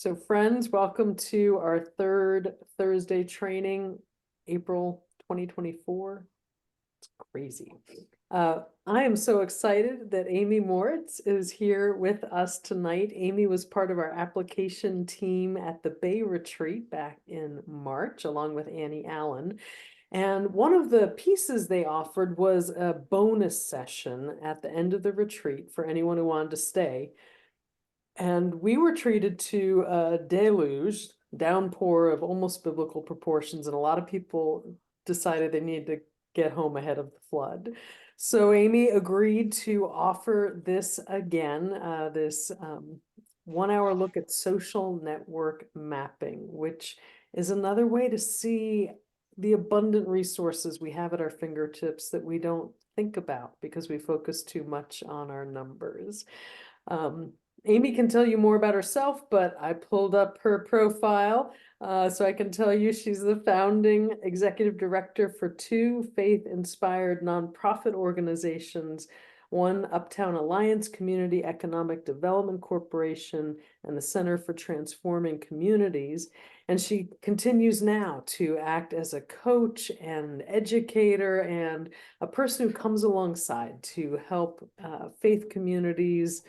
So friends, welcome to our third Thursday training, April 2024. It's crazy. I am so excited that Amy Moritz is here with us tonight. Amy was part of our application team at the Bay Retreat back in March, along with Annie Allen. And one of the pieces they offered was a bonus session at the end of the retreat for anyone who wanted to stay. And we were treated to a deluge, downpour of almost biblical proportions, and a lot of people decided they needed to get home ahead of the flood. So Amy agreed to offer this again, this 1 hour look at social network mapping, which is another way to see the abundant resources we have at our fingertips that we don't think about because we focus too much on our numbers. Amy can tell you more about herself, but I pulled up her profile so I can tell you she's the founding executive director for two faith-inspired nonprofit organizations, one Uptown Alliance Community Economic Development Corporation and the Center for Transforming Communities. And she continues now to act as a coach and educator and a person who comes alongside to help faith communities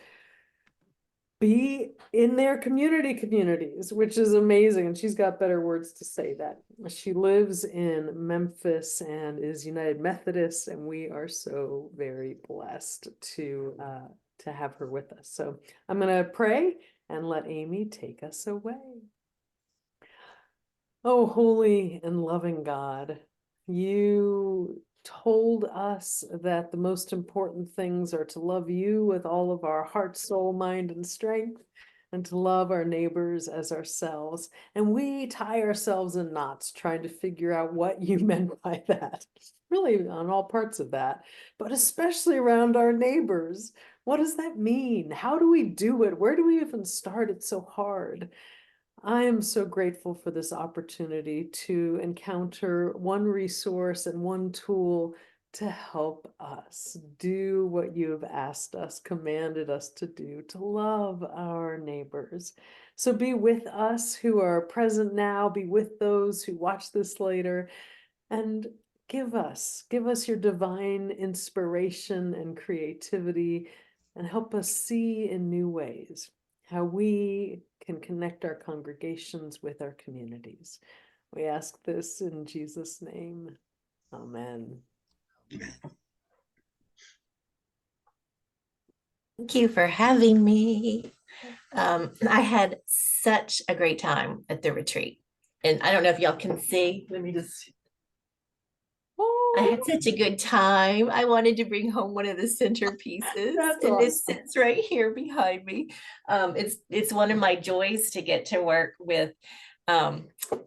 be in their communities, which is amazing. And she's got better words to say that. She lives in Memphis and is United Methodist, and we are so very blessed to have her with us. So I'm going to pray and let Amy take us away. Oh, holy and loving God, you told us that the most important things are to love you with all of our heart, soul, mind, and strength, and to love our neighbors as ourselves. And we tie ourselves in knots trying to figure out what you meant by that, really on all parts of that, but especially around our neighbors. What does that mean? How do we do it? Where do we even start? It's so hard. I am so grateful for this opportunity to encounter one resource and one tool to help us do what you have asked us, commanded us to do, to love our neighbors. So be with us who are present now, be with those who watch this later, and give us your divine inspiration and creativity, and help us see in new ways how we can connect our congregations with our communities. We ask this in Jesus' name. Amen. Thank you for having me. I had such a great time at the retreat. And I don't know if y'all can see. Let me just. I had such a good time. I wanted to bring home one of the centerpieces, That's and awesome. it sits right here behind me. It's one of my joys to get to work with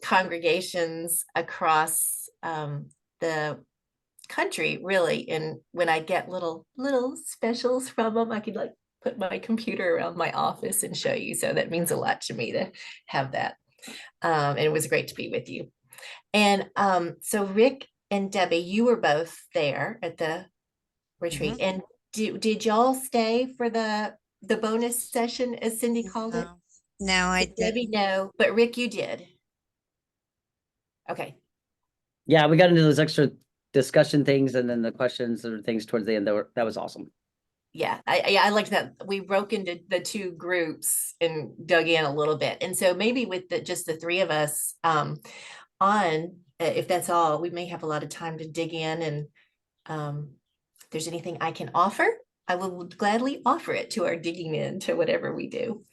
congregations across the country, really. And when I get little specials from them, I could like put my computer around my office and show you. So that means a lot to me to have that. And it was great to be with you. And so Rick and Debbie, you were both there at the retreat. And did y'all stay for the bonus session, as Cindy called it? No, I didn't. Debbie, no, but Rick, you did. Okay. Yeah, we got into those extra discussion things and then the questions or things towards the end. That was awesome. Yeah, I liked that. We broke into the two groups and dug in a little bit. And so maybe with just the three of us if that's all, we may have a lot of time to dig in, and if there's anything I can offer, I will gladly offer it to our digging in to whatever we do.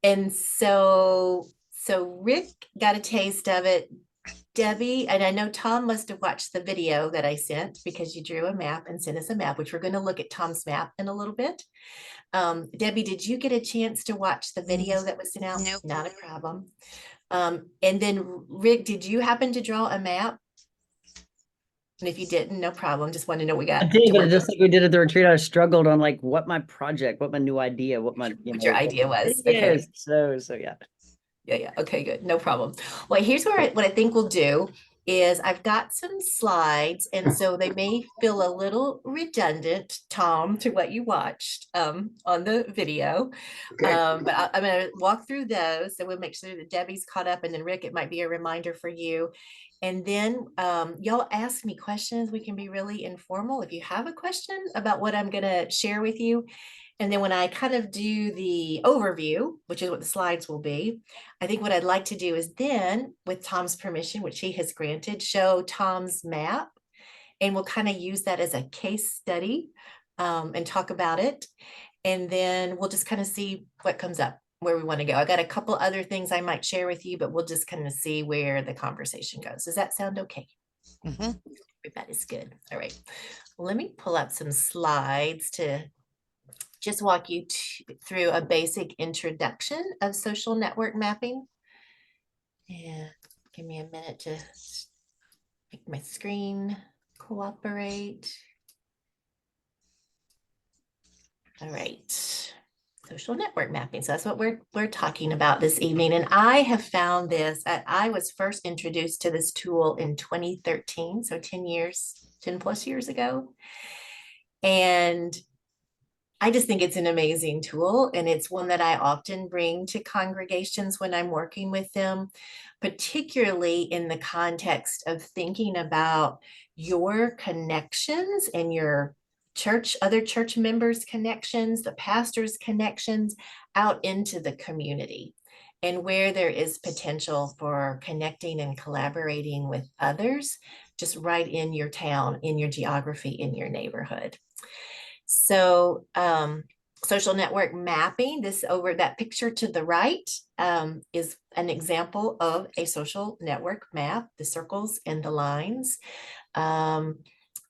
And so Rick got a taste of it. Debbie, and I know Tom must have watched the video that I sent because you drew a map and sent us a map, which we're going to look at Tom's map in a little bit. Debbie, did you get a chance to watch the video that was sent out? Nope. Not a problem. And then Rick, did you happen to draw a map? And if you didn't, no problem. Just want to know we got. I did, but just like we did at the retreat, I struggled on like what my project, what my new idea, what your idea was. Okay. So yeah. Yeah. Okay, good. No problem. Well, here's what I think we'll do. is I've got some slides, and so they may feel a little redundant, Tom, to what you watched on the video. Okay. But I'm going to walk through those. So we'll make sure that Debbie's caught up, and then Rick, it might be a reminder for you. And then y'all ask me questions. We can be really informal if you have a question about what I'm going to share with you. And then when I kind of do the overview, which is what the slides will be, I think what I'd like to do is then, with Tom's permission, which he has granted, show Tom's map. And we'll kind of use that as a case study and talk about it. And then we'll just kind of see what comes up, where we want to go. I got a couple other things I might share with you, but we'll just kind of see where the conversation goes. Does that sound okay? Mhm. That is good. All right. Let me pull up some slides to just walk you through a basic introduction of social network mapping. And give me a minute to make my screen cooperate. All right. Social network mapping. So that's what we're talking about this evening. And I have found this, I was first introduced to this tool in 2013, so 10 plus years ago. And I just think it's an amazing tool, and it's one that I often bring to congregations when I'm working with them, particularly in the context of thinking about your connections and your church, other church members' connections, the pastor's connections out into the community, and where there is potential for connecting and collaborating with others, just right in your town, in your geography, in your neighborhood. So social network mapping, this over that picture to the right is an example of a social network map, the circles and the lines.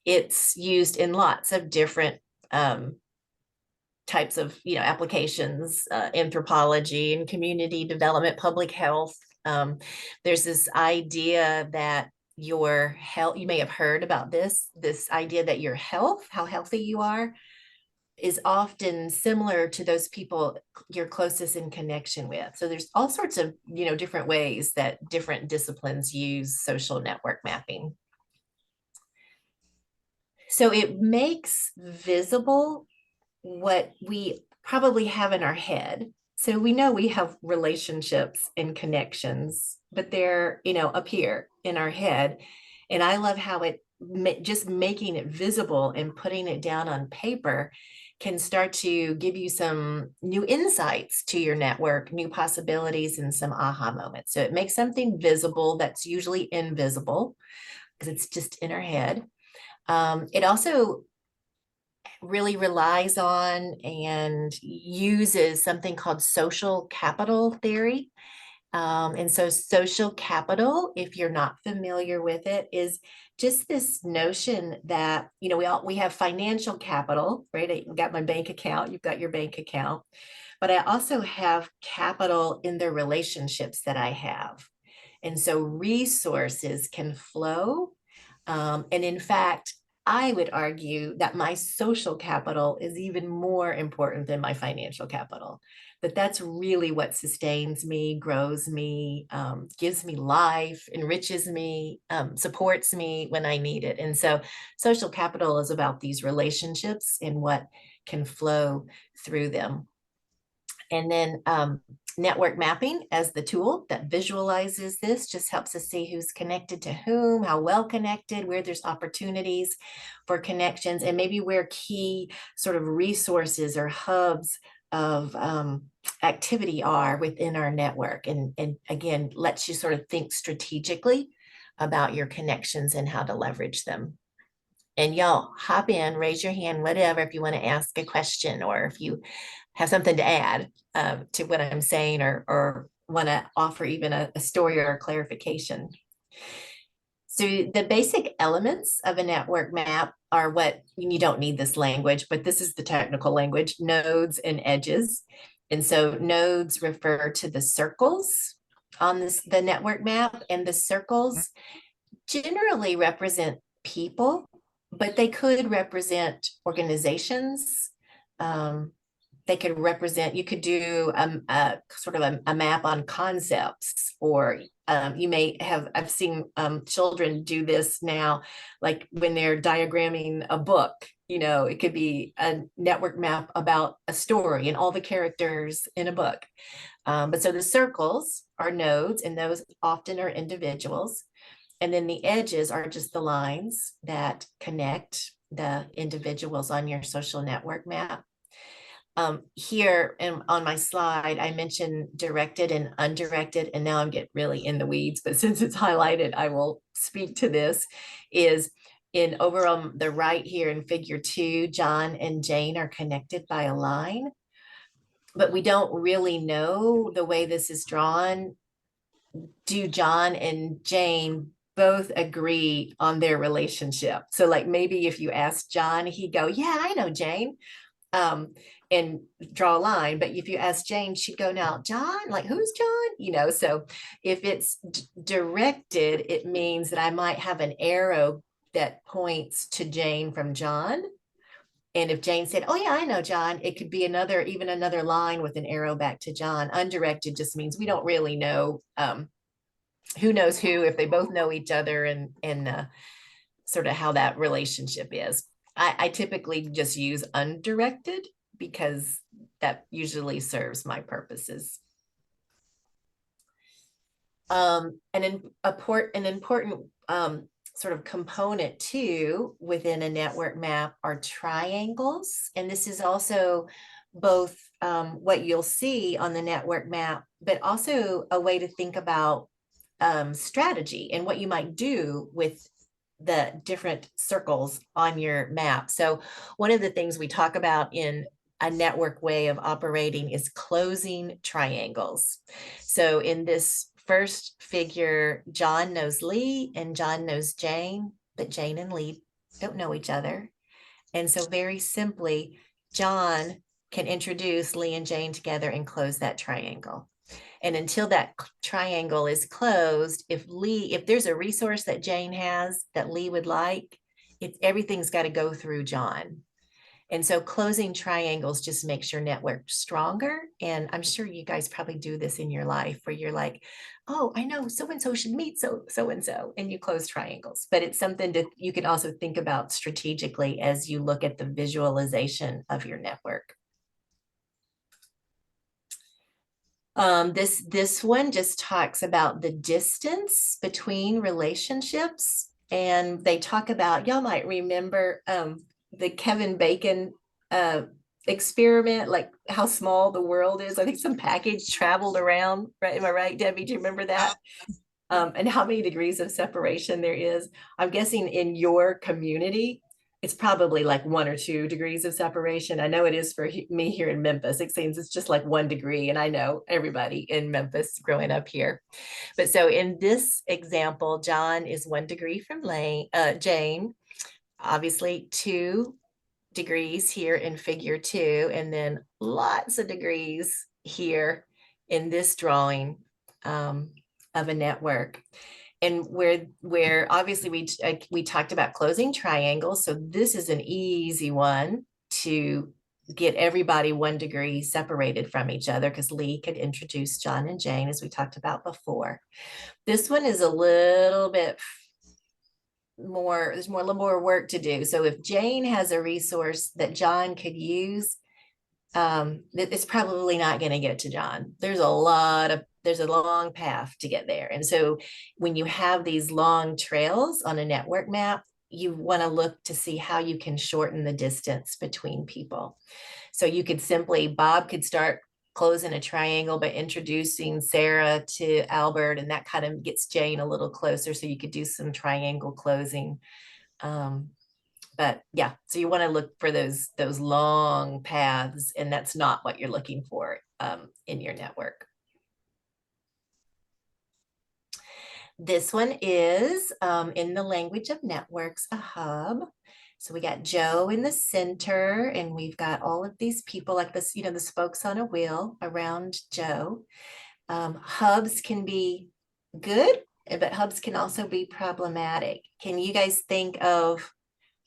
It's used in lots of different types of applications, anthropology and community development, public health. There's this idea that your health, you may have heard about this idea that your health, how healthy you are, is often similar to those people you're closest in connection with. So there's all sorts of different ways that different disciplines use social network mapping. So it makes visible what we probably have in our head. So we know we have relationships and connections, but they're up here in our head. And I love how it just making it visible and putting it down on paper can start to give you some new insights to your network, new possibilities, and some aha moments. So it makes something visible that's usually invisible because it's just in our head. It also really relies on and uses something called social capital theory. And so social capital, if you're not familiar with it, is just this notion that, we have financial capital, right? I've got my bank account, you've got your bank account, but I also have capital in the relationships that I have. And so resources can flow. And in fact, I would argue that my social capital is even more important than my financial capital. That's really what sustains me, grows me, gives me life, enriches me, supports me when I need it. And so social capital is about these relationships and what can flow through them. And then network mapping as the tool that visualizes this just helps us see who's connected to whom, how well connected, where there's opportunities for connections, and maybe where key sort of resources or hubs of activity are within our network. And again, lets you sort of think strategically about your connections and how to leverage them. And y'all hop in, raise your hand, whatever, if you want to ask a question or if you have something to add to what I'm saying, or want to offer even a story or a clarification. So the basic elements of a network map are what, you don't need this language, but this is the technical language: nodes and edges. And so nodes refer to the circles on the network map, and the circles generally represent people, but they could represent organizations, they could represent, you could do a sort of a map on concepts, or you may have, I've seen children do this now, like when they're diagramming a book, you know, it could be a network map about a story and all the characters in a book. But so the circles are nodes, and those often are individuals. And then the edges are just the lines that connect the individuals on your social network map. Here and on my slide, I mentioned directed and undirected, and now I'm getting really in the weeds, but since it's highlighted, I will speak to this, is in over on the right here in figure 2, John and Jane are connected by a line, but we don't really know the way this is drawn. Do John and Jane both agree on their relationship? So like maybe if you ask John, he'd go, yeah, I know Jane. And draw a line. But if you ask Jane, she'd go, now, John, like who's John? You know, so if it's directed, it means that I might have an arrow that points to Jane from John. And if Jane said, oh yeah, I know John, it could be even another line with an arrow back to John. Undirected just means we don't really know who knows who, if they both know each other, and sort of how that relationship is. I typically just use undirected because that usually serves my purposes. An important sort of component too within a network map are triangles. And this is also both what you'll see on the network map, but also a way to think about strategy and what you might do with the different circles on your map. So one of the things we talk about in a network way of operating is closing triangles. So in this first figure, John knows Lee and John knows Jane, but Jane and Lee don't know each other. And so very simply, John can introduce Lee and Jane together and close that triangle. And until that triangle is closed, if there's a resource that Jane has that Lee would like, everything's got to go through John. And so closing triangles just makes your network stronger. And I'm sure you guys probably do this in your life where you're like, oh, I know so-and-so should meet so-and-so, and you close triangles. But it's something that you can also think about strategically as you look at the visualization of your network. This one just talks about the distance between relationships, and they talk about, y'all might remember the Kevin Bacon experiment, like how small the world is. I think some package traveled around, right? Am I right, Debbie? Do you remember that? And how many degrees of separation there is. I'm guessing in your community, it's probably like 1 or 2 degrees of separation. I know it is for me here in Memphis. It seems it's just like 1 degree. And I know everybody in Memphis growing up here. But so in this example, John is 1 degree from Jane, obviously 2 degrees here in figure 2, and then lots of degrees here in this drawing of a network. And where obviously we talked about closing triangles. So this is an easy one to get everybody 1 degree separated from each other, because Lee could introduce John and Jane, as we talked about before. This one is a little bit more, there's a little more work to do. So if Jane has a resource that John could use, it's probably not going to get to John. There's a long path to get there. And so when you have these long trails on a network map, you want to look to see how you can shorten the distance between people. So you could simply, Bob could start closing a triangle by introducing Sarah to Albert, and that kind of gets Jane a little closer. So you could do some triangle closing. But yeah, so you want to look for those long paths, and that's not what you're looking for in your network. This one is in the language of networks, a hub. So we got Joe in the center, and we've got all of these people like this, the spokes on a wheel around Joe. Hubs can be good, but hubs can also be problematic. Can you guys think of,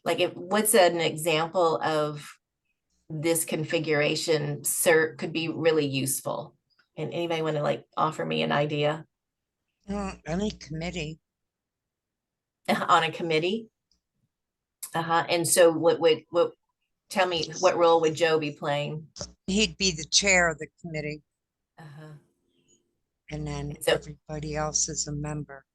like, what's an example of this configuration could be really useful. And anybody want to like offer me an idea Any committee. on a committee? And so what tell me, what role would Joe be playing? He'd be the chair of the committee, Uh-huh. and then So- everybody else is a member.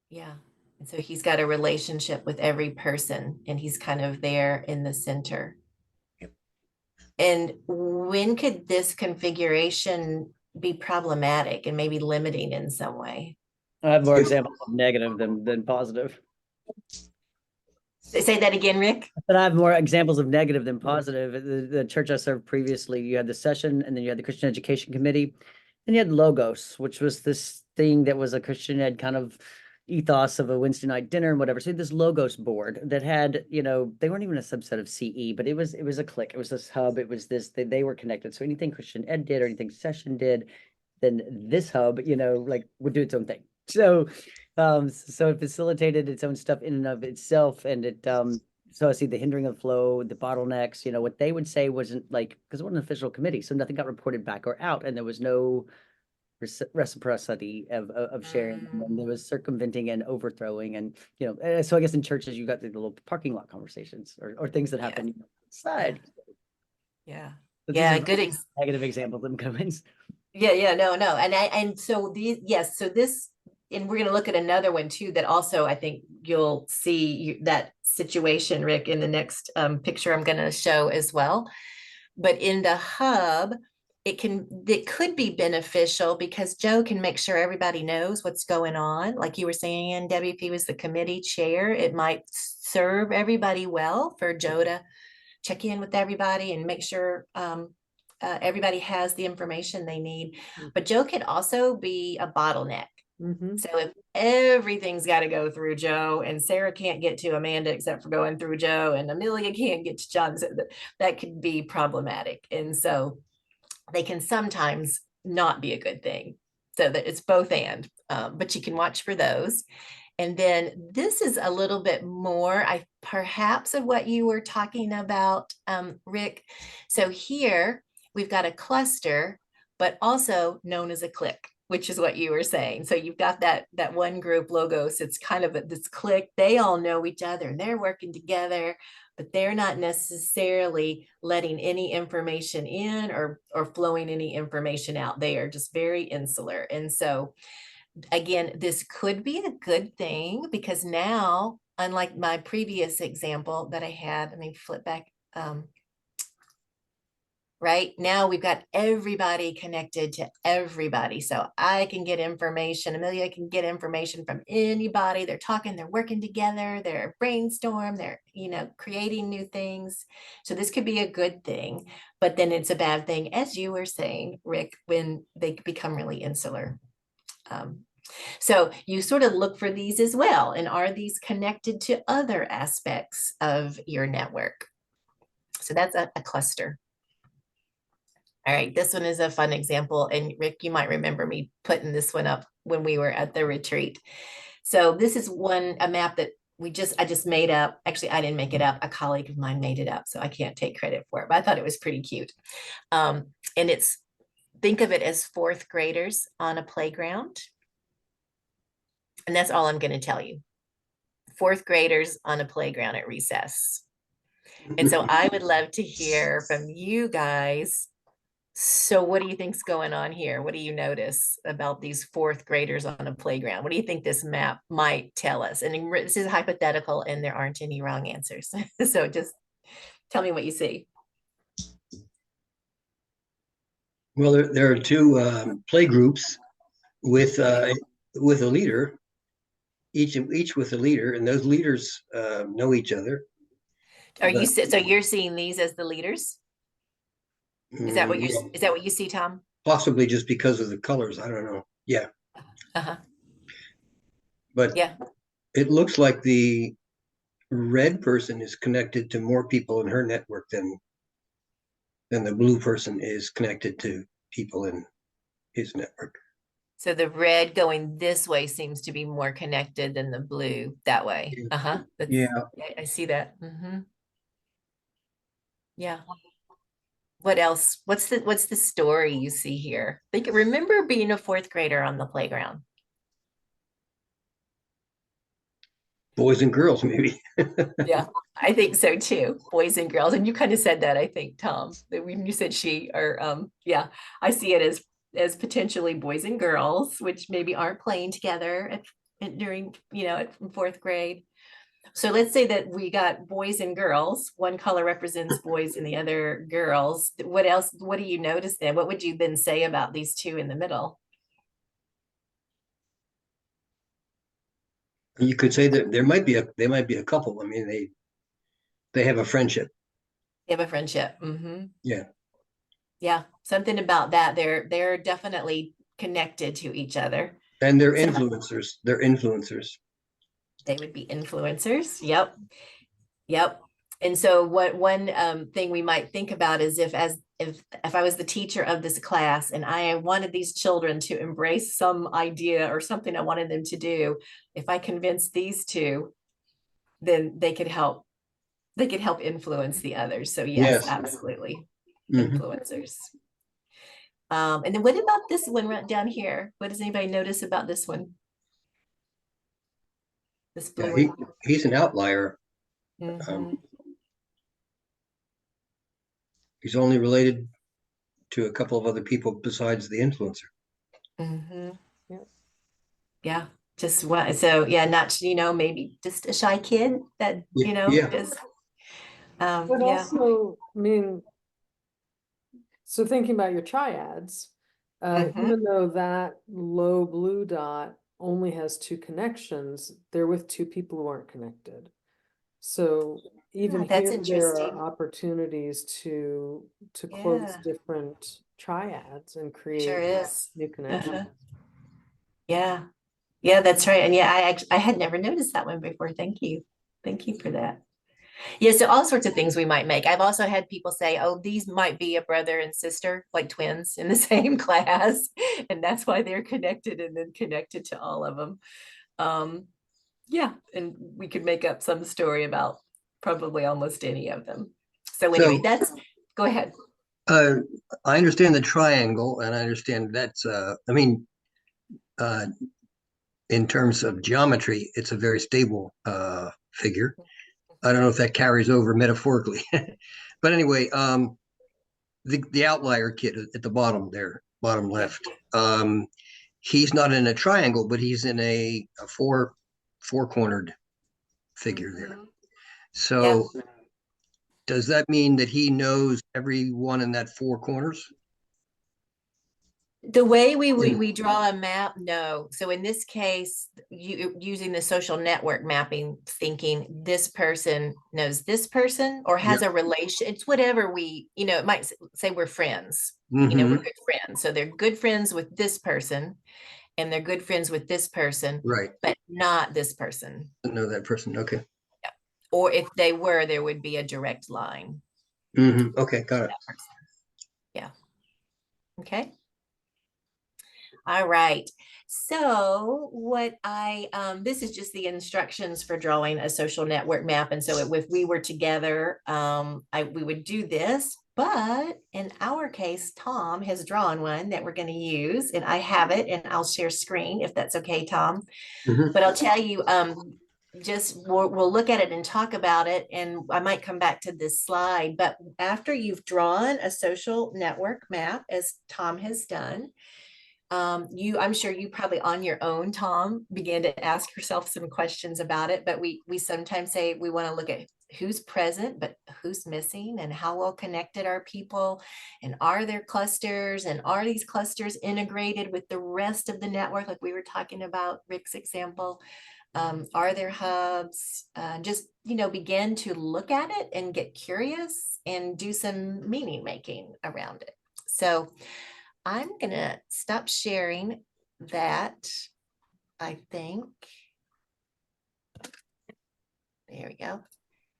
Yeah. And so he's got a relationship with every person and he's kind of there in the center. Yep. And when could this configuration be problematic and maybe limiting in some way? I have more examples of negative than positive. Say that again, Rick. But I have more examples of negative than positive. The church I served previously, you had the session, and then you had the Christian Education Committee, and you had Logos, which was this thing that was a Christian ed kind of ethos of a Wednesday night dinner and whatever. So this Logos board that had, they weren't even a subset of CE, but it was a clique. It was this hub. It was this, they were connected. So anything Christian ed did or anything session did, then this hub, like would do its own thing. So so it facilitated its own stuff in and of itself, and it so I see the hindering of flow, the bottlenecks, what they would say wasn't like, because it wasn't an official committee, so nothing got reported back or out, and there was no reciprocity of sharing, and there was circumventing and overthrowing, and so I guess in churches you got the little parking lot conversations or things that happen outside. Yeah. But Yeah, these are good negative examples of comments. Yeah, no. And so these, yes, so this, and we're going to look at another one too, that also, I think you'll see that situation, Rick, in the next picture I'm going to show as well. But in the hub, it could be beneficial because Joe can make sure everybody knows what's going on. Like you were saying, and Debbie, if he was the committee chair, it might serve everybody well for Joe to check in with everybody and make sure everybody has the information they need. But Joe could also be a bottleneck. So if everything's got to go through Joe and Sarah can't get to Amanda except for going through Joe and Amelia can't get to John, so that could be problematic. And so they can sometimes not be a good thing. So that it's both and, but you can watch for those. And then this is a little bit more, perhaps of what you were talking about, Rick. So here we've got a cluster, but also known as a clique, which is what you were saying. So you've got that one group, Logos. It's kind of this clique. They all know each other and they're working together, but they're not necessarily letting any information in or flowing any information out. They are just very insular. And so again, this could be a good thing because now, unlike my previous example that I had, let me flip back. Right now, we've got everybody connected to everybody. So I can get information, Amelia can get information from anybody. They're talking, they're working together, they're brainstorm, they're, creating new things. So this could be a good thing, but then it's a bad thing, as you were saying, Rick, when they become really insular. So you sort of look for these as well. And are these connected to other aspects of your network? So that's a cluster. All right, this one is a fun example. And Rick, you might remember me putting this one up when we were at the retreat. So this is a map that I just made up. Actually, I didn't make it up. A colleague of mine made it up. So I can't take credit for it, but I thought it was pretty cute. And think of it as fourth graders on a playground. And that's all I'm going to tell you. Fourth graders on a playground at recess. And so I would love to hear from you guys. So what do you think's going on here? What do you notice about these fourth graders on a playground? What do you think this map might tell us? And this is hypothetical and there aren't any wrong answers. So just tell me what you see. Well, there are two play groups with a leader, each with a leader, and those leaders know each other. So you're seeing these as the leaders? Is that what you see, Tom? Possibly just because of the colors. I don't know. Yeah. But yeah, it looks like the red person is connected to more people in her network than the blue person is connected to people in his network. So the red going this way seems to be more connected than the blue that way. Yeah. I see that. Yeah. what else? What's the story you see here? Think, remember being a fourth grader on the playground. Boys and girls, maybe. Yeah, I think so too. Boys and girls. And you kind of said that, I think, Tom, that when you said she, or yeah, I see it as potentially boys and girls, which maybe aren't playing together during, at fourth grade. So let's say that we got boys and girls. One color represents boys and the other girls. What else? What do you notice then? What would you then say about these two in the middle? You could say that there might be a couple. I mean, they have a friendship. They have a friendship. Yeah. Yeah, something about that. They're definitely connected to each other. And they're So- influencers. They're influencers. They would be influencers. Yep. Yep. And so what one thing we might think about is if I was the teacher of this class and I wanted these children to embrace some idea or something I wanted them to do, if I convinced these two, then they could help influence the others. So yes, Yes. absolutely. Mhm. Influencers. And then what about this one right down here? What does anybody notice about this one? This Yeah, blue one? he's an outlier. Mhm. He's only related to a couple of other people besides the influencer. Mhm. Yeah. Yeah, just what, so yeah, not, maybe just a shy kid that, Yeah. does, But yeah. also, I mean, so thinking about your triads, Mhm. even though that low blue dot only has two connections, they're with two people who aren't connected. So even Yeah, that's here, there interesting. are opportunities to close Yeah. different triads and Sure create is. new connections. Uh-huh. Yeah. Yeah, that's right. And yeah, I had never noticed that one before. Thank you. Thank you for that. Yeah, so all sorts of things we might make. I've also had people say, oh, these might be a brother and sister, like twins in the same class. And that's why they're connected and then connected to all of them. Yeah, and we could make up some story about probably almost any of them. So anyway, go ahead. I understand the triangle, and I understand that's. I mean, in terms of geometry, it's a very stable figure. I don't know if that carries over metaphorically, but anyway, the outlier kid at the bottom there, bottom left, he's not in a triangle, but he's in a four-cornered figure there. So does that mean that he knows everyone in that four corners? The way we draw a map, no. So in this case, using the social network mapping, thinking this person knows this person or has a relation. It's whatever it might say we're friends. We're good friends. So they're good friends with this person and they're good friends with this person, Right. but not this person. I know that person. Okay. Or if they were, there would be a direct line. Okay, got it. Yeah. Okay. All right. So this is just the instructions for drawing a social network map. And so if we were together, we would do this, but in our case, Tom has drawn one that we're going to use and I have it and I'll share screen if that's okay, Tom. But I'll tell you, we'll look at it and talk about it. And I might come back to this slide, but after you've drawn a social network map, as Tom has done, I'm sure you probably on your own, Tom, began to ask yourself some questions about it, but we sometimes say we want to look at who's present, but who's missing and how well connected are people and are there clusters and are these clusters integrated with the rest of the network? Like we were talking about Rick's example. Are there hubs? Just, begin to look at it and get curious and do some meaning making around it. So I'm going to stop sharing that, I think. There we go.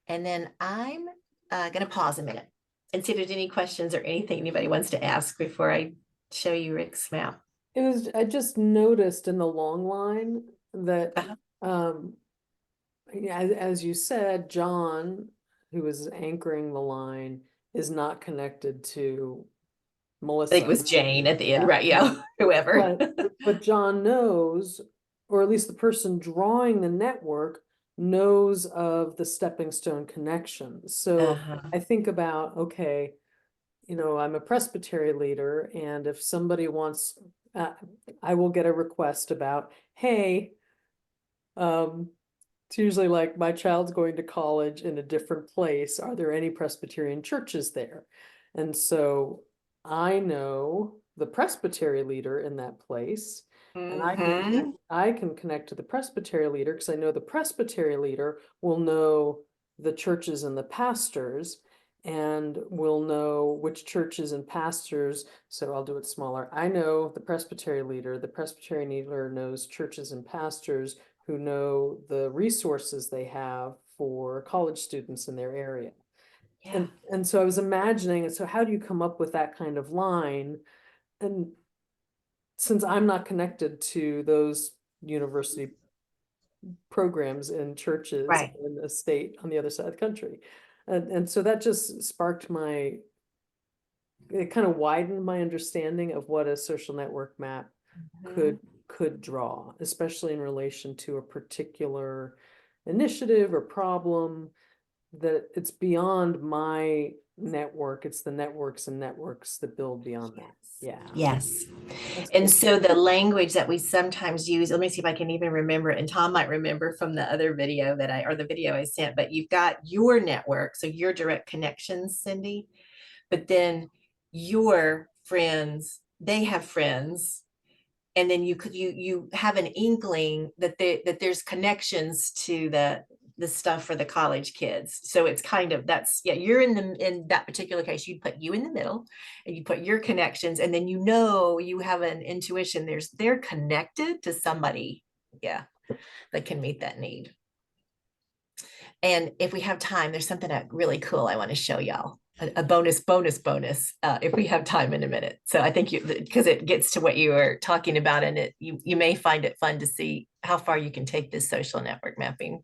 And then I'm going to pause a minute and see if there's any questions or anything anybody wants to ask before I show you Rick's map. I just noticed in the long line that, as you said, John, who was anchoring the line, is not connected to I Melissa. think it was Jane at the end, Yeah. right? Yeah, whoever. But John knows, or at least the person drawing the network knows of the stepping stone connections. So Uh-huh. I think about, okay, I'm a presbytery leader, and if somebody wants, I will get a request about, hey, it's usually like, my child's going to college in a different place. Are there any Presbyterian churches there? And so I know the presbytery leader in that place, and I can connect to the presbytery leader because I know the presbytery leader will know the churches and the pastors, and will know which churches and pastors. So I'll do it smaller. I know the presbytery leader. The presbytery leader knows churches and pastors who know the resources they have for college students in their area. Yeah. And so I was imagining, and so how do you come up with that kind of line? And since I'm not connected to those university programs and churches Right. in a state on the other side of the country. And so that just sparked it kind of widened my understanding of what a social network map could draw, especially in relation to a particular initiative or problem, that it's beyond my network. It's the networks and networks that build beyond that. Yeah. Yes. That's And cool. so the language that we sometimes use, let me see if I can even remember, and Tom might remember from the other video or the video I sent, but you've got your network, so your direct connections, Cindy, but then your friends, they have friends, and then you have an inkling that there's connections to the stuff for the college kids. So it's kind of, you're in that particular case, you'd put you in the middle, and you put your connections, and then you have an intuition, they're connected to somebody, that can meet that need. And if we have time, there's something really cool I want to show y'all. A bonus, if we have time in a minute. So I think because it gets to what you were talking about, and you may find it fun to see how far you can take this social network mapping.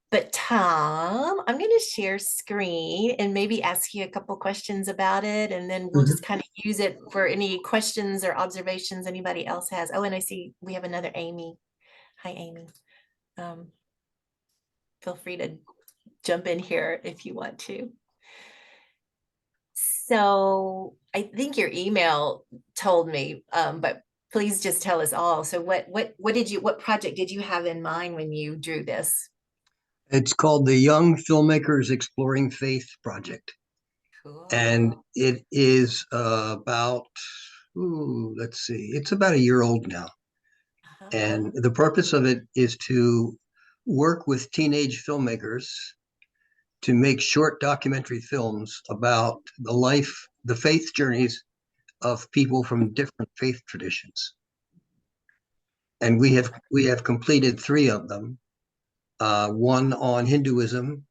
But Tom, I'm going to share screen and maybe ask you a couple questions about it, and then we'll just kind of use it for any questions or observations anybody else has. Oh, and I see we have another Amy. Hi, Amy. Feel free to jump in here if you want to. So I think your email told me, but please just tell us all. So what project did you have in mind when you drew this? It's called the Young Filmmakers Exploring Faith Project. Cool. And it is about, let's see, it's about a year old now. And the purpose of it is to work with teenage filmmakers to make short documentary films about the faith journeys of people from different faith traditions. And we have completed 3 of them. One on Hinduism,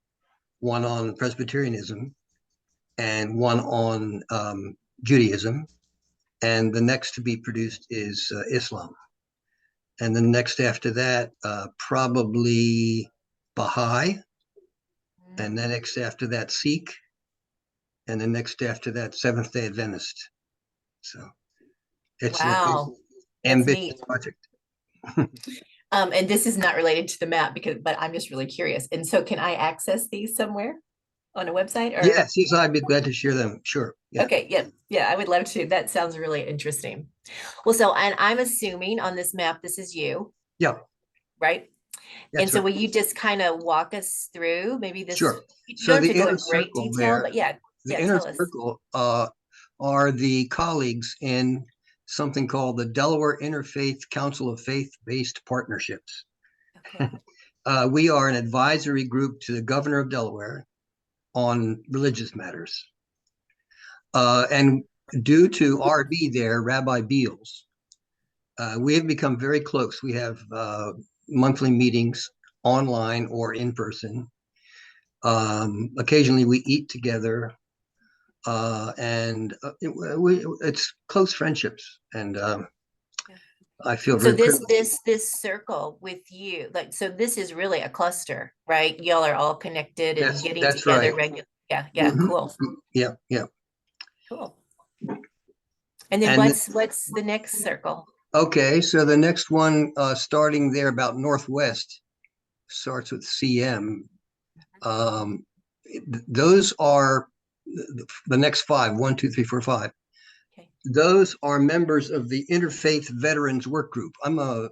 one on Presbyterianism, and one on Judaism. And the next to be produced is Islam. And then next after that, probably Baha'i. And then next after that, Sikh. And then next after that, Seventh-day Adventist. So it's Wow, an ambitious project. And this is not related to the map but I'm just really curious. And so can I access these somewhere on a website? Or? Yes, I'd be glad to share them. Sure. Yeah. Okay, yeah, I would love to. That sounds really interesting. Well, so and I'm assuming on this map, this is you. Yeah. Right? That's and so right. will you just kind of walk us through maybe this? Sure. You So don't the have to go inner in great circle detail, there, but the inner tell us. circle are the colleagues in something called the Delaware Interfaith Council of Faith-Based Partnerships. Okay. We are an advisory group to the governor of Delaware on religious matters. And due to RB there, Rabbi Beals, we have become very close. We have monthly meetings online or in person. Occasionally we eat together, and it's close friendships. And I feel So very this circle with you, like, so this is really a cluster, right? Y'all are all connected and getting that's together right. regularly. Yeah, yeah, Mhm. cool, Yeah, yeah. cool. And then And what's the next circle? Okay, so the next one, starting there about northwest, starts with CM. Those are the next five, 1, 2, 3, 4, 5. Okay. Those are members of the Interfaith Veterans Work Group. I'm a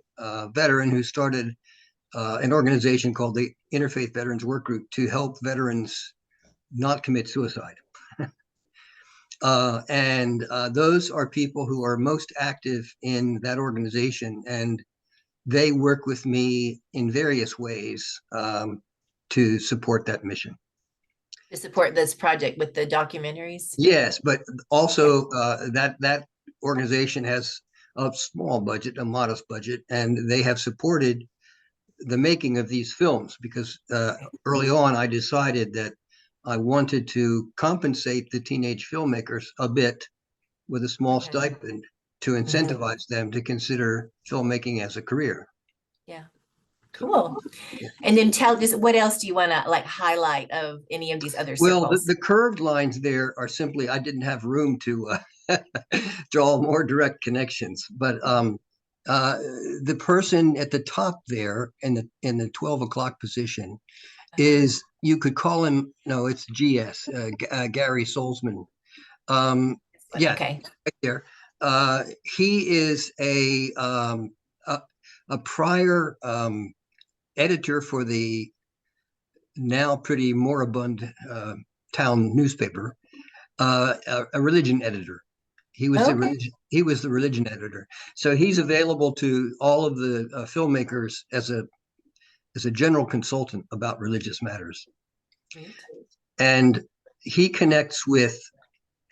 veteran who started an organization called the Interfaith Veterans Work Group to help veterans not commit suicide. And those are people who are most active in that organization, and they work with me in various ways to support that mission. To support this project with the documentaries? Yes, but also that organization has a small budget, a modest budget, and they have supported the making of these films because early on I decided that I wanted to compensate the teenage filmmakers a bit with a small Mhm. stipend to incentivize them to consider filmmaking as a career. Yeah, cool. Yeah. And then tell just what else do you want to like highlight of any of these other Well, circles? the curved lines there are simply, I didn't have room to draw more direct connections, but the person at the top there in the 12 o'clock position is, you could call him, no, it's GS, Gary Solzman. Yeah, Okay. right there. He is a prior editor for the now pretty moribund town newspaper, a religion editor. He was Okay. he was the religion editor. So he's available to all of the filmmakers as a general consultant about religious matters. Great. And he connects with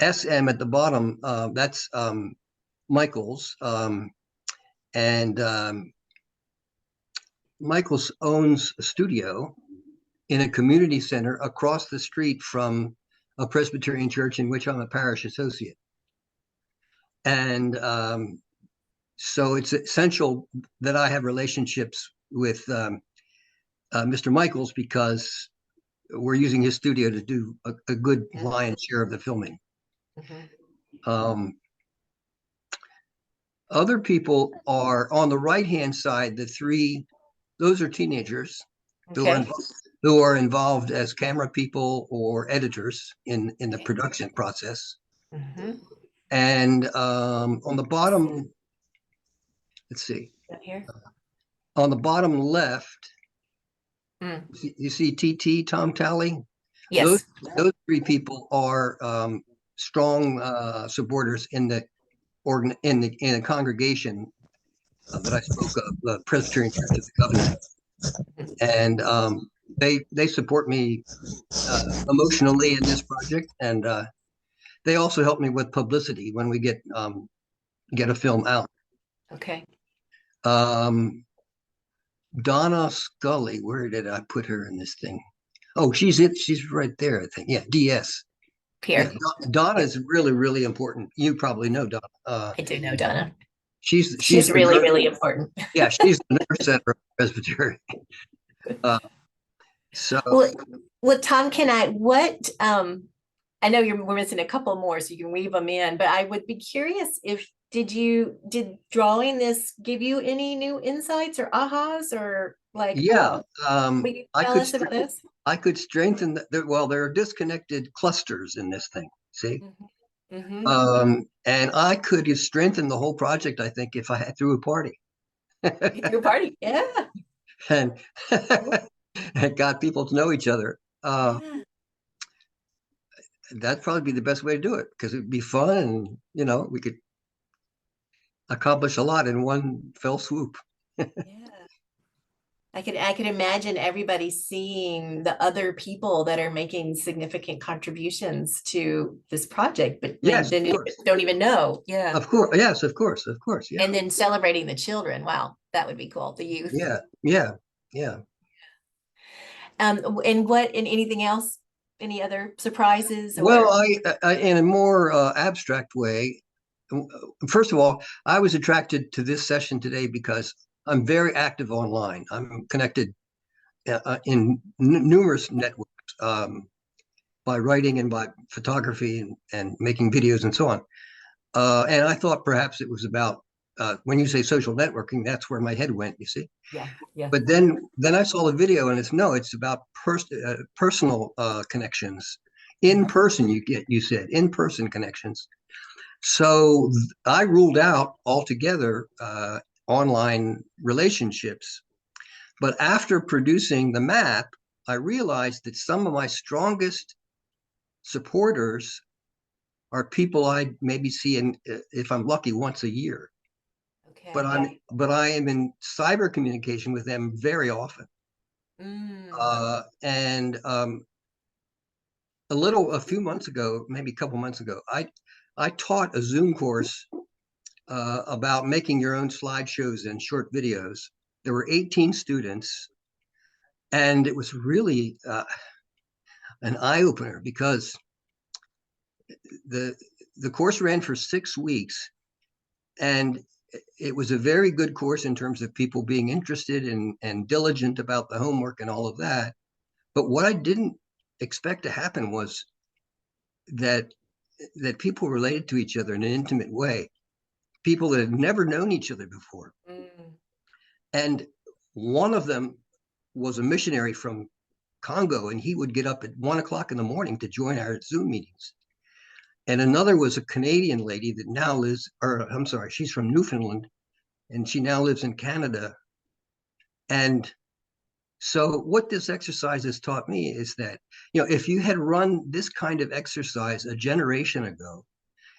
SM at the bottom. That's Michael's, and Michael's owns a studio in a community center across the street from a Presbyterian church in which I'm a parish associate. And so it's essential that I have relationships with Mr. Michaels because we're using his studio to do a good lion's share of the filming. Mhm. Other people are on the right-hand side, the three, those are teenagers Okay. who are involved as camera people or editors in the Okay. production process. Mhm. And on the bottom, let's see, Up here. on the bottom left, Mm. you see TT, Tom Talley? Those Yes. three people are strong supporters in the in a congregation that I spoke of, the Presbyterian Church of the Covenant, and they support me emotionally in this project, and they also help me with publicity when we get a film out. Okay. Donna Scully, where did I put her in this thing? Oh, she's it. She's right there, I think. Yeah, DS. Yeah, Here. Donna is really, really important. You probably know Donna. I do know Donna. She's She's the really, nurse. really important. Yeah, she's the nurse at Presbyterian. Uh, so Well, Tom, can I know we're missing a couple more, so you can weave them in, but I would be curious if did drawing this give you any new insights or ahas or like, yeah, will you tell us about this? I could strengthen well, there are disconnected clusters in this thing. See, Mm-hmm. and I could have strengthened the whole project, I think, if I had threw a party You threw a party. Yeah. and and got people to know each other. Yeah. That'd probably be the best way to do it because it'd be fun, and we could accomplish a lot in one fell swoop. Yeah. I could imagine everybody seeing the other people that are making significant contributions to this project, but Yes, then of you course. don't even know. Yeah. Of course, yes, of course, yeah, And then celebrating the children. Wow, that would be cool. The youth. yeah. And anything else? Any other surprises Well, or I in a more abstract way, first of all, I was attracted to this session today because I'm very active online. I'm connected in numerous networks. by writing and by photography and making videos and so on. And I thought perhaps it was about, when you say social networking, that's where my head went, you see. Yeah, yeah. But then I saw the video and it's about personal connections. In person, you said in-person connections. So I ruled out altogether online relationships. But after producing the map, I realized that some of my strongest supporters are people I maybe see if I'm lucky, once a year. Okay. But I am in cyber communication with them very often. And a few months ago, maybe a couple months ago, I taught a Zoom course about making your own slideshows and short videos. There were 18 students, and it was really an eye-opener because the course ran for 6 weeks, and it was a very good course in terms of people being interested and diligent about the homework and all of that. But what I didn't expect to happen was that people related to each other in an intimate way, people that had never known each other before. And one of them was a missionary from Congo, and he would get up at 1 o'clock in the morning to join our Zoom meetings. And another was a Canadian lady that now lives, or I'm sorry, she's from Newfoundland, and she now lives in Canada. And so what this exercise has taught me is that, if you had run this kind of exercise a generation ago,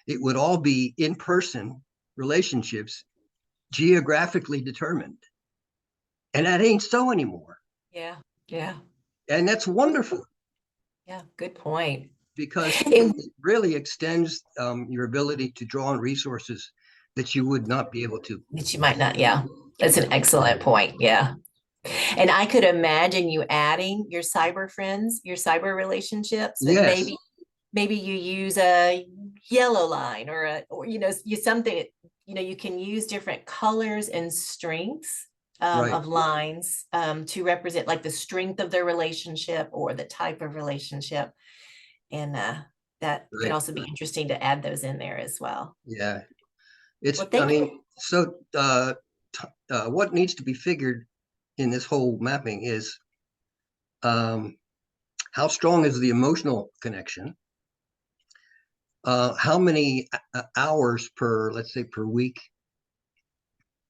it would all be in-person relationships, geographically determined. And that ain't so anymore. Yeah, yeah, And that's wonderful yeah. Good point. because And it really extends your ability to draw on resources that you would not be able to. that you might not, yeah. That's an excellent point. Yeah. And I could imagine you adding your cyber friends, your cyber relationships, that Yes. maybe you use a yellow line or you something, you can use different colors and strengths Right. of lines to represent like the strength of their relationship or the type of relationship. And that could Right. also be interesting to add those in there as well. Yeah. Well, thank you. So what needs to be figured in this whole mapping is how strong is the emotional connection? How many hours let's say per week,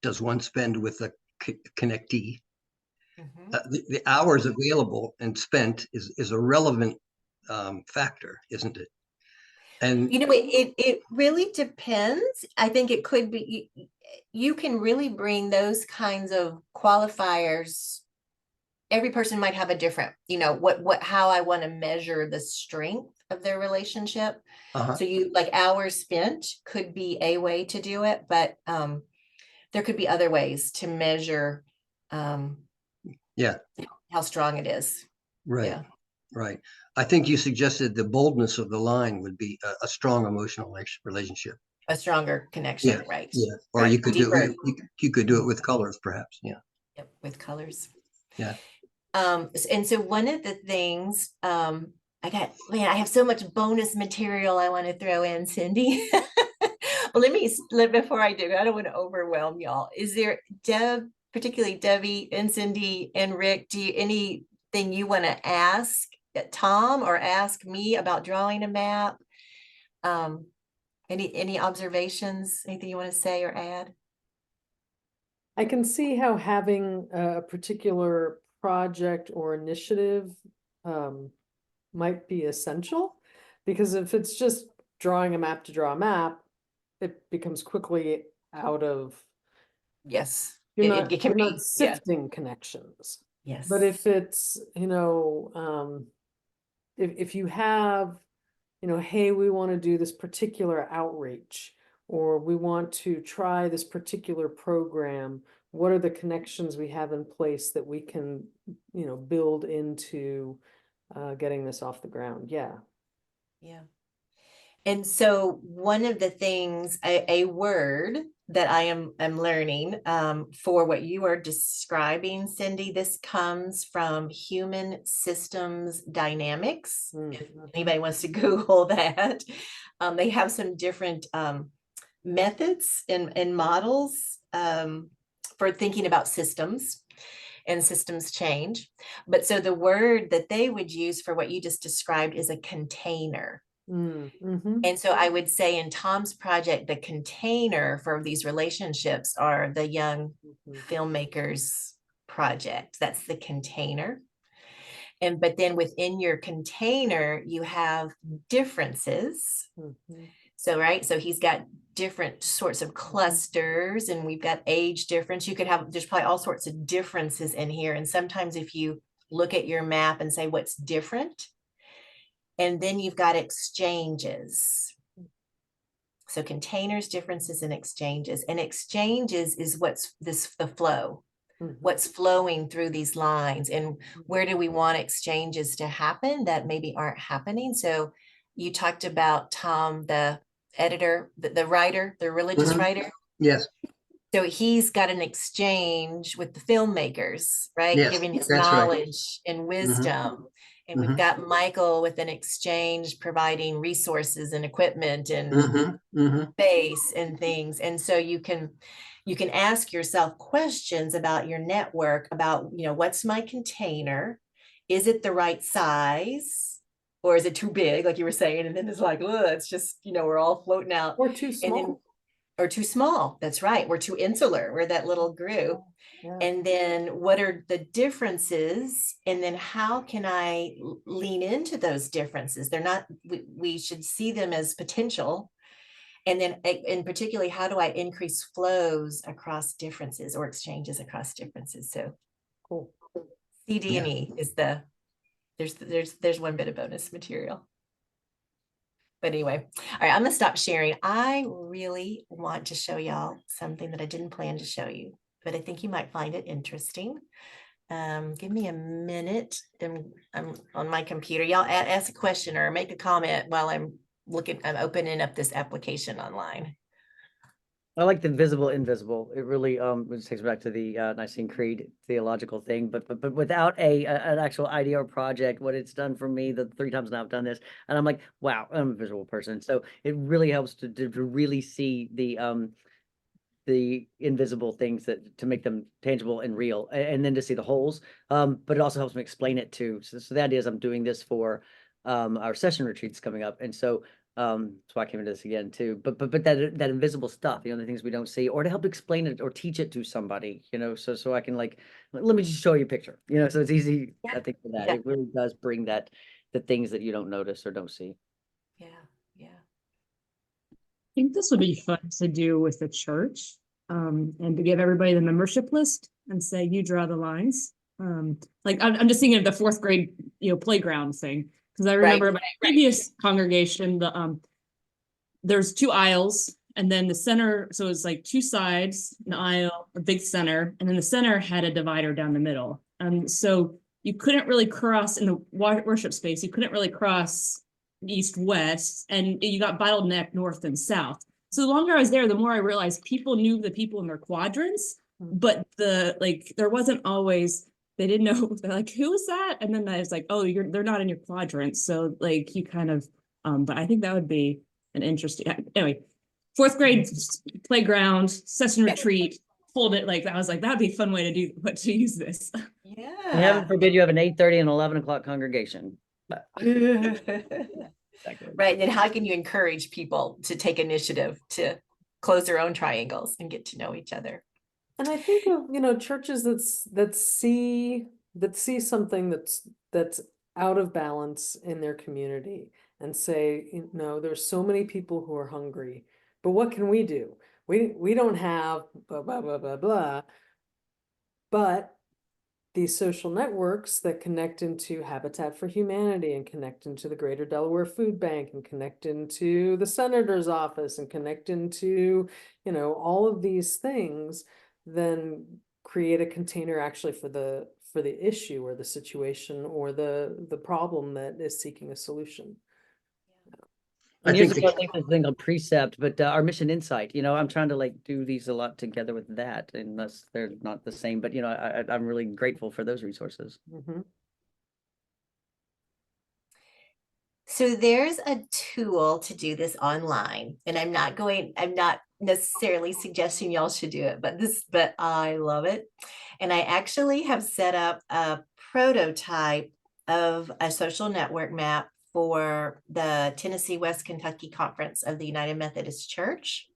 does one spend with a connectee? The hours available and spent is a relevant factor, isn't it? And it really depends. I think it could be, you can really bring those kinds of qualifiers. Every person might have a different, how I want to measure the strength of their relationship. So you like hours spent could be a way to do it, but there could be other ways to measure how strong it is. right. Yeah. Right. I think you suggested the boldness of the line would be a strong emotional relationship. A stronger connection, Yeah. right? Yeah. Or Right. you could Deeper. you could do it with colors, perhaps. Yeah. Yep, with colors. Yeah. And so one of the things, I have so much bonus material I want to throw in, Cindy. Well, before I do, I don't want to overwhelm y'all. Is there, particularly Debbie and Cindy and Rick, anything you want to ask Tom or ask me about drawing a map? Any observations, anything you want to say or add? I can see how having a particular project or initiative might be essential, because if it's just drawing a map to draw a map, it becomes quickly out of, Yes. you're It not, can you're be, not sifting connections. yes. But if it's, if you have, hey, we want to do this particular outreach, or we want to try this particular program, what are the connections we have in place that we can, build into getting this off the ground? Yeah. Yeah. And so one of the things, a word that I'm learning for what you are describing, Cindy, this comes from human systems dynamics. If anybody wants to Google that, they have some different methods and models for thinking about systems and systems change. But so the word that they would use for what you just described is a container. And so I would say in Tom's project, the container for these relationships are the young filmmakers project. That's the container. And but then within your container, you have differences. So, right. So he's got different sorts of clusters, and we've got age difference. You could have, there's probably all sorts of differences in here. And sometimes if you look at your map and say what's different, and then you've got exchanges. So containers, differences, and exchanges. And exchanges is what's the flow, what's flowing through these lines, and where do we want exchanges to happen that maybe aren't happening. So you talked about Tom, the editor, the writer, the religious writer. Yes. So he's got an exchange with the filmmakers, right? Yes, Giving his that's right. knowledge and wisdom. And we've got Michael with an exchange, providing resources and equipment and space and things. And so you can ask yourself questions about your network, about, you know, what's my container? Is it the right size? Or is it too big, like you were saying? And then it's like, oh, it's just, you know, we're all floating out. Or too small. Or too small. That's right. We're too insular. We're that little group. Yeah. And then what are the differences? And then how can I lean into those differences? They're not, we should see them as potential. And then in particularly, how do I increase flows across differences or exchanges across differences? So Cool. CD&E is the, there's one bit of bonus material. But anyway, all right, I'm gonna stop sharing. I really want to show y'all something that I didn't plan to show you, but I think you might find it interesting. Give me a minute, and I'm on my computer. Y'all ask a question or make a comment while I'm opening up this application online. I like the visible, invisible. It really it takes me back to the Nicene Creed theological thing, but without an actual idea or project, what it's done for me the 3 times now I've done this, and I'm like, wow, I'm a visual person. So it really helps to really see the invisible things that to make them tangible and real, and then to see the holes. But it also helps me explain it too. So the idea is I'm doing this for our session retreats coming up, and so that's why I came into this again too. But that invisible stuff, you know, the things we don't see, or to help explain it or teach it to somebody, you know, so I can like, let me just show you a picture, you know, so it's easy. I think for that, it really does bring the things that you don't notice or don't see. Yeah. I think this would be fun to do with the church, and to give everybody the membership list and say, you draw the lines. Like I'm just thinking of the 4th grade, you know, playground thing. Because I remember my previous congregation, there's 2 aisles, and then the center, so it's like 2 sides, an aisle, a big center, and then the center had a divider down the middle. So you couldn't really cross in the worship space, you couldn't really cross east-west, and you got bottleneck north and south. So the longer I was there, the more I realized people knew the people in their quadrants, but there wasn't always, they didn't know, they're like, who is that? And then I was like, oh, they're not in your quadrant. So like you kind of, but I think that would be an interesting, anyway, 4th grade playground, session retreat, hold it like that. I was like, that'd be a fun way to use this. Yeah. And heaven forbid you have an 8:30 and 11 o'clock congregation. But Right. And how can you encourage people to take initiative to close their own triangles and get to know each other? And I think of, you know, churches that see something that's out of balance in their community and say, you know, there's so many people who are hungry, but what can we do? We don't have blah, blah, blah, blah, blah, but these social networks that connect into Habitat for Humanity and connect into the Greater Delaware Food Bank and connect into the senator's office and connect into, you know, all of these things, then create a container actually for the issue or the situation or the problem that is seeking a solution. I And years think ago, the, I think there's a thing called Precept, but our Mission Insight, I'm trying to like do these a lot together with that, unless they're not the same, but I'm really grateful for those resources. Mhm. So there's a tool to do this online, and I'm not necessarily suggesting y'all should do it, but I love it. And I actually have set up a prototype of a social network map for the Tennessee West Kentucky Conference of the United Methodist Church.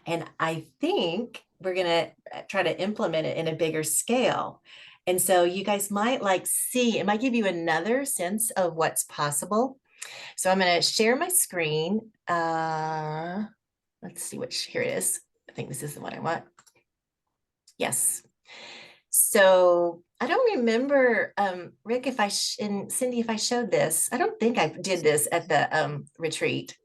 And I think we're going to try to implement it in a bigger scale. And so you guys might it might give you another sense of what's possible. So I'm going to share my screen. Let's see here it is. I think this is the one I want. Yes. So I don't remember, Rick, and Cindy, if I showed this. I don't think I did this at the retreat.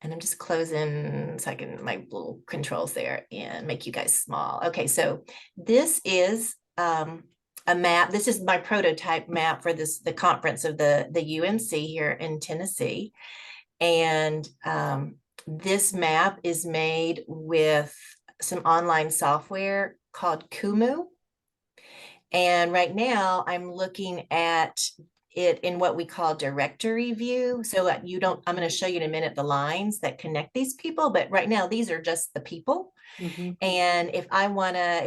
And I'm just closing so I can my little controls there and make you guys small. Okay, so this is a map. This is my prototype map for the conference of the UNC here in Tennessee. And this map is made with some online software called Kumu. And right now I'm looking at it in what we call directory view. So I'm going to show you in a minute the lines that connect these people, but right now these are just the people. Mhm. And if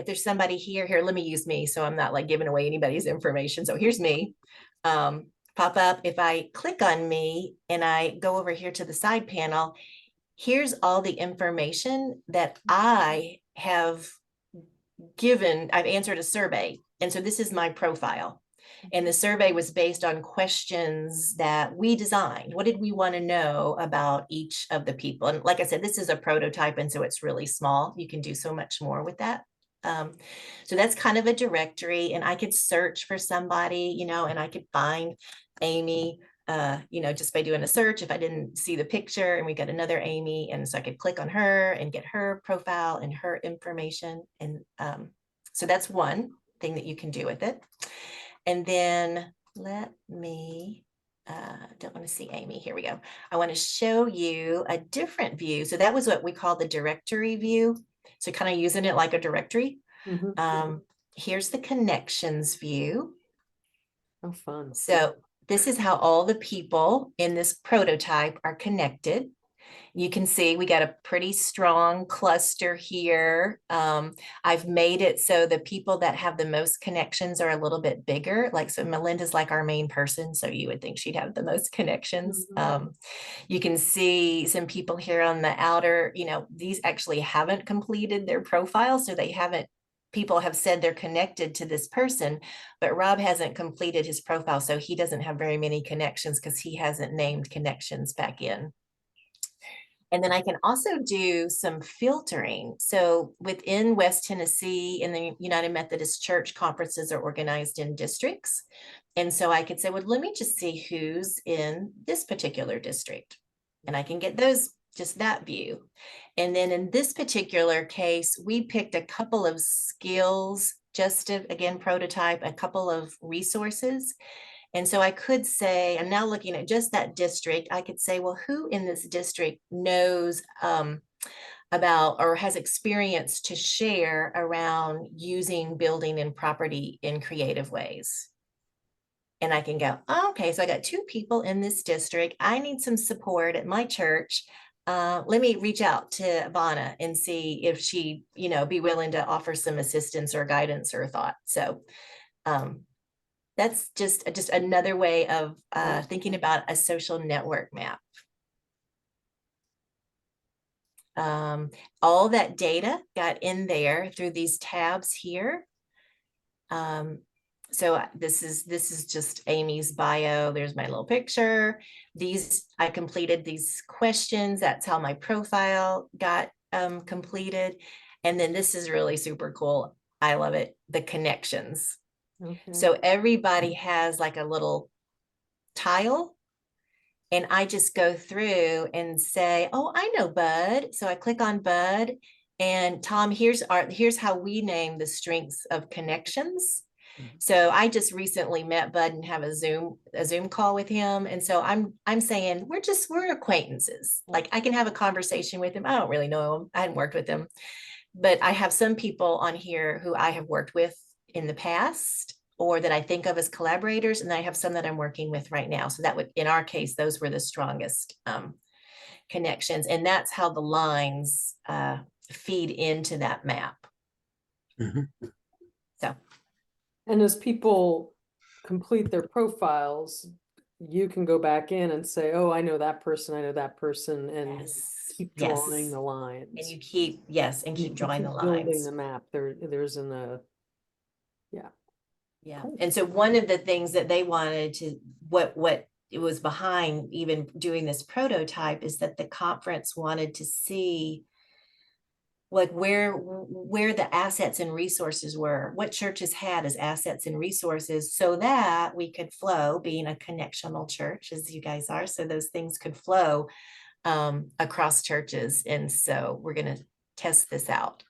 there's somebody here, let me use me. So I'm not like giving away anybody's information. So here's me. Pop up. If I click on me and I go over here to the side panel, here's all the information that I have given. I've answered a survey. And so this is my profile. And the survey was based on questions that we designed. What did we want to know about each of the people? And like I said, this is a prototype, and so it's really small. You can do so much more with that. So that's kind of a directory, and I could search for somebody, and I could find Amy, just by doing a search if I didn't see the picture, and we got another Amy. And so I could click on her and get her profile and her information. And so that's one thing that you can do with it. And then let me, don't want to see Amy. Here we go. I want to show you a different view. So that was what we call the directory view. So kind of using it like a directory. Mhm. Here's the connections view. Oh, fun. So this is how all the people in this prototype are connected. You can see we got a pretty strong cluster here. I've made it so the people that have the most connections are a little bit bigger. So Melinda's like our main person, so you would think she'd have the most connections. You can see some people here on the outer, these actually haven't completed their profile, so people have said they're connected to this person, but Rob hasn't completed his profile, so he doesn't have very many connections because he hasn't named connections back in. And then I can also do some filtering. So within West Tennessee, in the United Methodist Church, conferences are organized in districts. And so I could say, well, let me just see who's in this particular district. And I can get just that view. And then in this particular case, we picked a couple of skills, just to, again, prototype a couple of resources. And so I could say, I'm now looking at just that district. I could say, well, who in this district knows about or has experience to share around using building and property in creative ways? And I can go, oh, okay, so I got 2 people in this district. I need some support at my church. Let me reach out to Ivana and see if she, be willing to offer some assistance or guidance or thought. So that's just another way of thinking about a social network map. All that data got in there through these tabs here. So this is just Amy's bio. There's my little picture. I completed these questions. That's how my profile got completed. And then this is really super cool. I love it. The connections. Okay. So everybody has like a little tile, and I just go through and say, oh, I know Bud. So I click on Bud, and Tom, here's how we name the strengths of connections. So I just recently met Bud and have a Zoom call with him. And so I'm saying we're acquaintances. Like I can have a conversation with him. I don't really know him. I hadn't worked with him, but I have some people on here who I have worked with in the past or that I think of as collaborators. And I have some that I'm working with right now. So that would, in our case, those were the strongest connections. And that's how the lines feed into that map. Mhm. So. And as people complete their profiles, you can go back in and say, oh, I know that person, and Yes, keep yes. drawing the lines. And you keep, yes, and You keep drawing the building lines. the map. There's yeah. Yeah. Cool. And so one of the things that they wanted to, what it was behind even doing this prototype is that the conference wanted to see like where the assets and resources were, what churches had as assets and resources, so that we could flow, being a connectional church as you guys are, so those things could flow across churches. And so we're going to test this out,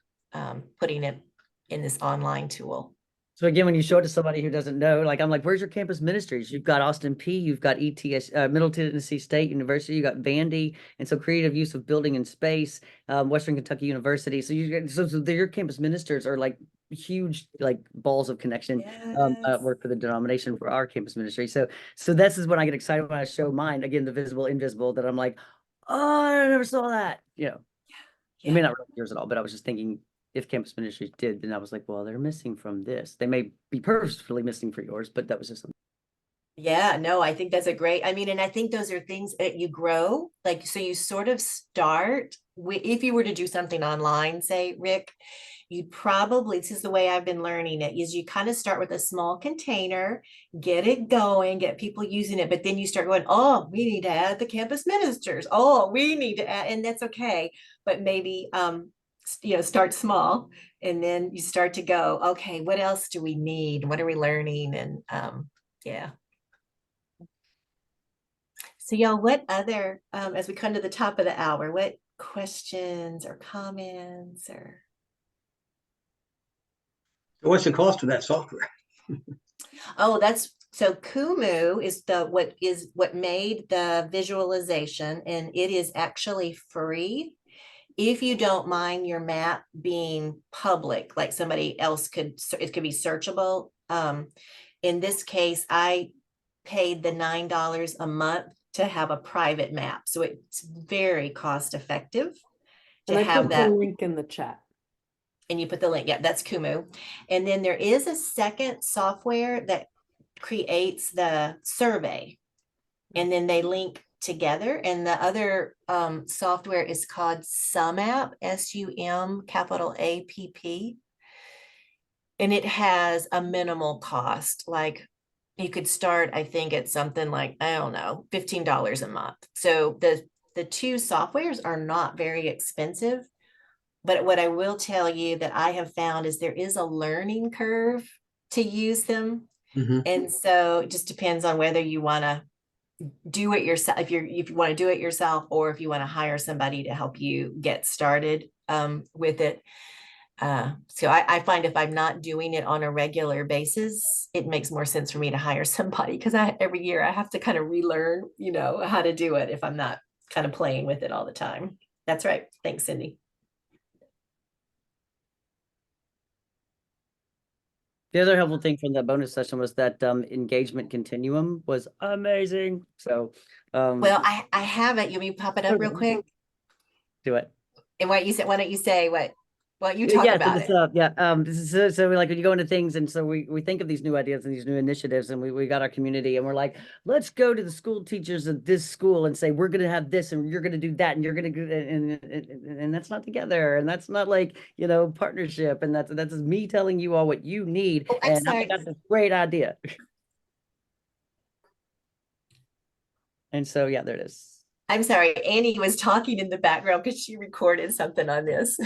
putting it in this online tool. So again, when you show it to somebody who doesn't know, like I'm like, where's your campus ministries? You've got Austin P, you've got ETS, Middle Tennessee State University, you got Vandy, and so creative use of building and space, Western Kentucky University. So your campus ministers are like huge, like balls of connection. Yes. Work for the denomination for our campus ministry. So this is when I get excited when I show mine again, the visible, invisible. That I'm like, oh, I never saw that. You know, it may not relate to yours at all, but I was just thinking, if campus ministries did, then I was like, well, they're missing from this. They may be purposefully missing for yours, but that was just something. Yeah, no, I think that's a great, I mean, and I think those are things that you grow, like, so you sort of start if you were to do something online, say, Rick, you'd probably, this is the way I've been learning it, is you kind of start with a small container, get it going, get people using it, but then you start going, oh, we need to add the campus ministers. Oh, we need to add, and that's okay. But maybe, start small, and then you start to go, okay, what else do we need? What are we learning? And yeah. So y'all, what other, as we come to the top of the hour, what questions or comments or? What's the cost of that software? Oh, so Kumu is what made the visualization, and it is actually free. If you don't mind your map being public, like somebody else it could be searchable. In this case, I paid the $9 a month to have a private map. So it's very cost effective to And I have put that. the link in the chat. And you put the link. Yeah, that's Kumu. And then there is a second software that creates the survey, and then they link together. And the other software is called SumApp, SUM capital APP. And it has a minimal cost. Like you could start, I think, at something like, I don't know, $15 a month. So the two softwares are not very expensive. But what I will tell you that I have found is there is a learning curve to use them. Mm-hmm. And so it just depends on whether you want to do it yourself, if you want to do it yourself, or if you want to hire somebody to help you get started with it. So I find if I'm not doing it on a regular basis, it makes more sense for me to hire somebody, because every year I have to kind of relearn, how to do it if I'm not kind of playing with it all the time. That's right. Thanks, Cindy. The other helpful thing from the bonus session was that engagement continuum was amazing. So well, I have it. You want me to pop it up real quick? Do it. And why don't you say what you talk about it? So we, like, when you go into things, and so we think of these new ideas and these new initiatives, and we got our community, and we're like, let's go to the school teachers of this school and say, we're going to have this, and you're going to do that, and you're going to do, and that's not together, and that's not like, partnership, and that's me telling you all what you need. Oh, I'm and sorry. I got this great idea. And so, yeah, there it is. I'm sorry, Annie was talking in the background because she recorded something on this.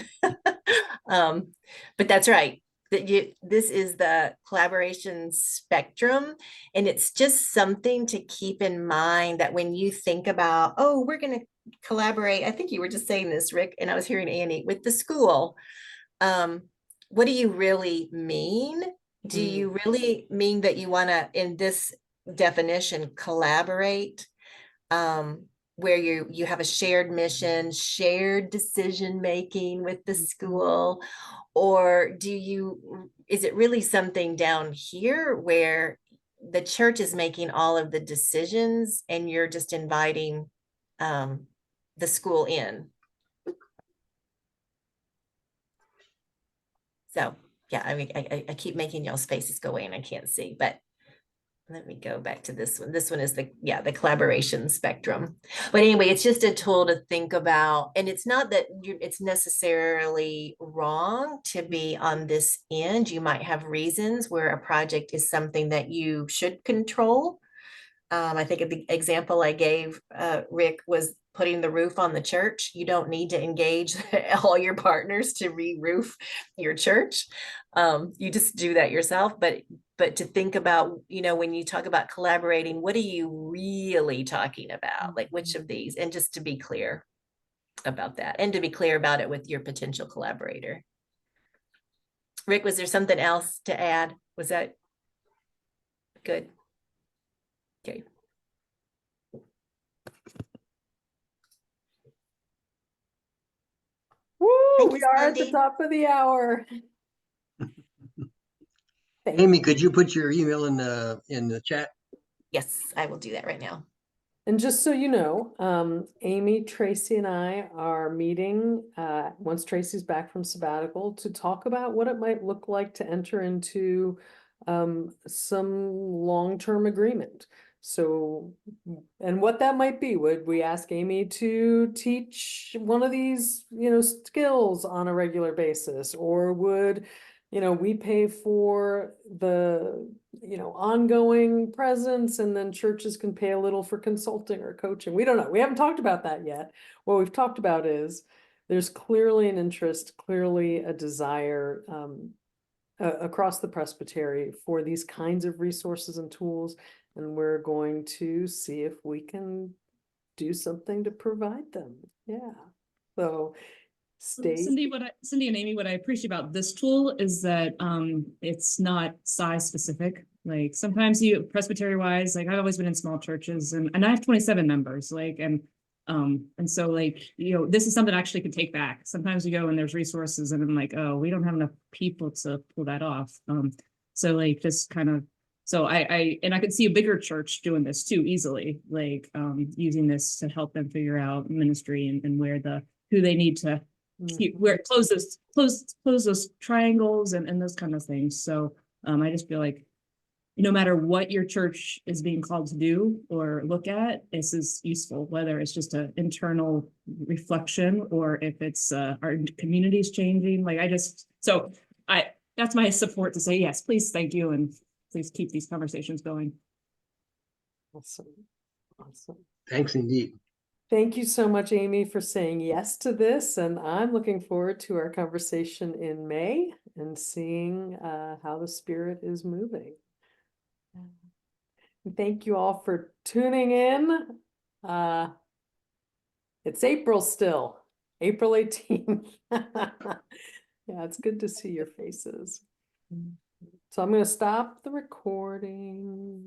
But that's right. This is the collaboration spectrum. And it's just something to keep in mind that when you think about, oh, we're going to collaborate. I think you were just saying this, Rick, and I was hearing Annie with the school. What do you really mean? Do you really mean that you want to, in this definition, collaborate? Where you have a shared mission, shared decision making with the school, or is it really something down here where the church is making all of the decisions and you're just inviting the school in? So yeah, I mean, I keep making y'all's faces go away and I can't see, but let me go back to this one. This one is the collaboration spectrum. But anyway, it's just a tool to think about. And it's not that it's necessarily wrong to be on this end. You might have reasons where a project is something that you should control. I think the example I gave, Rick, was putting the roof on the church. You don't need to engage all your partners to re-roof your church. You just do that yourself. But to think about, when you talk about collaborating, what are you really talking about? Like which of these? And just to be clear about that, and to be clear about it with your potential collaborator. Rick, was there something else to add? Was that good? Okay. Woo, Thank we you, are at the Sandy. top of the hour. Thank Amy, could you put your email in the chat? Yes, I will do that right now. And just so you know, Amy, Tracy, and I are meeting once Tracy's back from sabbatical to talk about what it might look like to enter into some long-term agreement. So, and what that might be, would we ask Amy to teach one of these, skills on a regular basis, or would, we pay for the, ongoing presence, and then churches can pay a little for consulting or coaching. We don't know. We haven't talked about that yet. What we've talked about is there's clearly an interest, clearly a desire across the presbytery for these kinds of resources and tools. And we're going to see if we can do something to provide them. Yeah. So stay. Cindy and Amy, what I appreciate about this tool is that it's not size specific. Like sometimes presbytery wise, like I've always been in small churches and I have 27 members, and so this is something I actually can take back. Sometimes you go and there's resources and I'm like, oh, we don't have enough people to pull that off. So just kind of, so I could see a bigger church doing this too easily, using this to help them figure out ministry and who they need to close those triangles and those kind of things. So I just feel like no matter what your church is being called to do or look at, this is useful, whether it's just an internal reflection or if it's our community's changing. That's my support to say, yes, please, thank you. And please keep these conversations going. Awesome. Thanks indeed. Thank you so much, Amy, for saying yes to this. And I'm looking forward to our conversation in May and seeing how the Spirit is moving. Thank you all for tuning in. It's April still, April 18th. Yeah, it's good to see your faces. So I'm going to stop the recording.